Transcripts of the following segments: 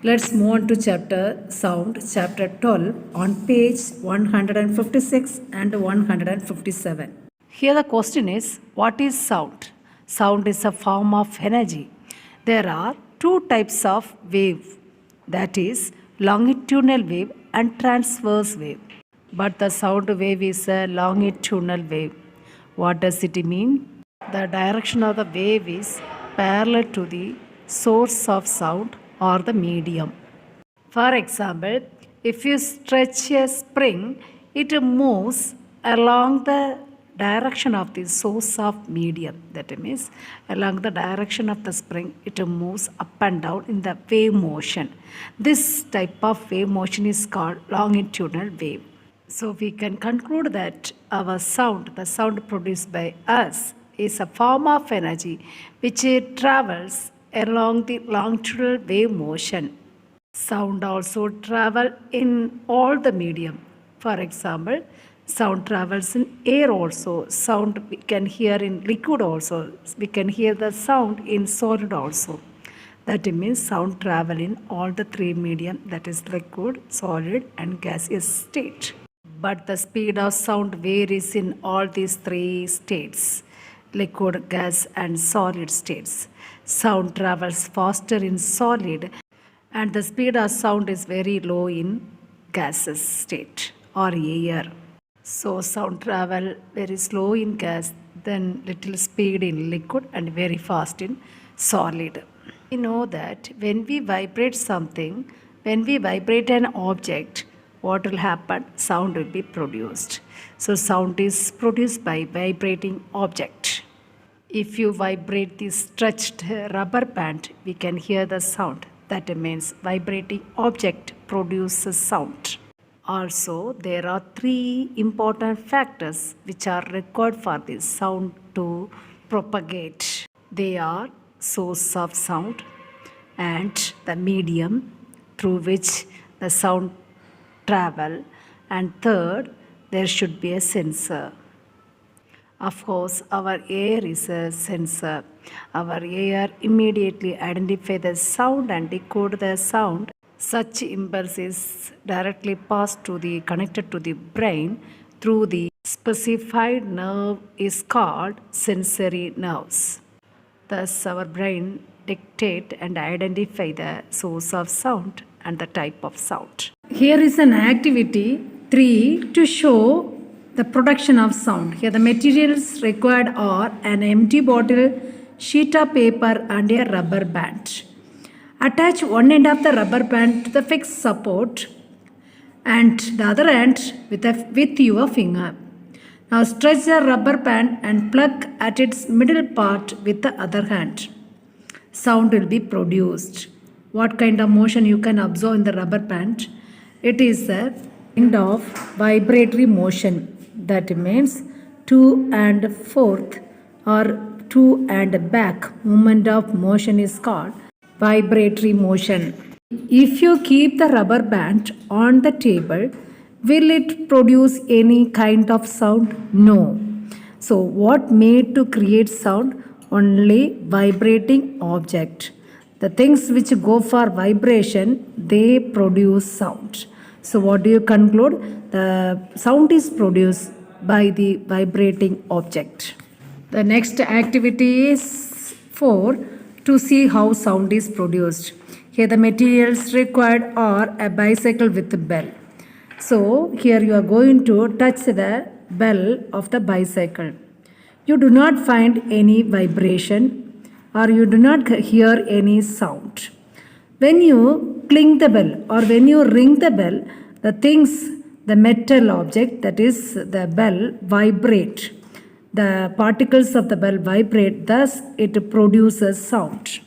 Let's move on to chapter sound, chapter 12 on page 156 and 157. Here the question is, what is sound? Sound is a form of energy. There are two types of wave, that is longitudinal wave and transverse wave. But the sound wave is a longitudinal wave. What does it mean? The direction of the wave is parallel to the source of sound or the medium. For example, if you stretch a spring, it moves along the direction of the source of medium. That means along the direction of the spring, it moves up and down in the wave motion. This type of wave motion is called longitudinal wave. So we can conclude that our sound, the sound produced by us, is a form of energy which travels along the longitudinal wave motion. Sound also travel in all the medium. For example, sound travels in air also. Sound we can hear in liquid also. We can hear the sound in solid also. That means sound travel in all the three medium, that is liquid, solid and gaseous state. But the speed of sound varies in all these three states, liquid, gas and solid states. Sound travels faster in solid and the speed of sound is very low in gaseous state or air. So sound travel very slow in gas, then little speed in liquid and very fast in solid. We know that when we vibrate something, when we vibrate an object, what will happen? Sound will be produced. So sound is produced by vibrating object. If you vibrate the stretched rubber band, we can hear the sound. That means vibrating object produces sound. Also, there are three important factors which are required for this sound to propagate. They are source of sound and the medium through which the sound travel, and third, there should be a sensor. Of course, our ear is a sensor. Our ear immediately identifies the sound and decode the sound. Such impulse is directly passed to the connected to the brain through the specified nerve is called sensory nerves. Thus, our brain dictate and identify the source of sound and the type of sound. Here is an activity 3 to show the production of sound. Here the materials required are an empty bottle, sheet of paper and a rubber band. Attach one end of the rubber band to the fixed support and the other end with your finger. Now stretch the rubber band and plug at its middle part with the other hand. Sound will be produced. What kind of motion you can observe in the rubber band? It is a kind of vibratory motion. That means to and forth or to and back movement of motion is called vibratory motion. If you keep the rubber band on the table, will it produce any kind of sound? No. So what made to create sound? Only vibrating object. The things which go for vibration, they produce sound. So what do you conclude? The sound is produced by the vibrating object. The next activity is 4 to see how sound is produced. Here the materials required are a bicycle with a bell. So here you are going to touch the bell of the bicycle. You do not find any vibration or you do not hear any sound. When you cling the bell or when you ring the bell, the metal object, that is the bell, vibrate. The particles of the bell vibrate, thus it produces sound.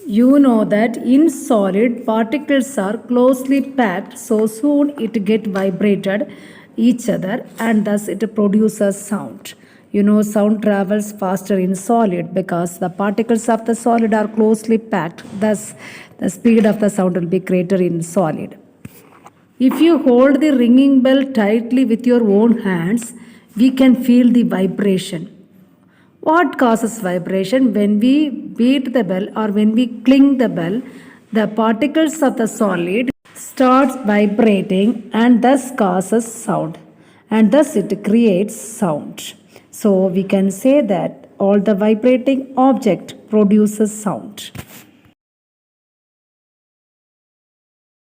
You know that in solid, particles are closely packed, so soon it get vibrated each other and thus it produces sound. You know, sound travels faster in solid because the particles of the solid are closely packed, thus the speed of the sound will be greater in solid. If you hold the ringing bell tightly with your own hands, we can feel the vibration. What causes vibration? When we beat the bell or when we cling the bell, The particles of the solid starts vibrating and thus causes sound, and thus it creates sound. So we can say that all the vibrating object produces sound.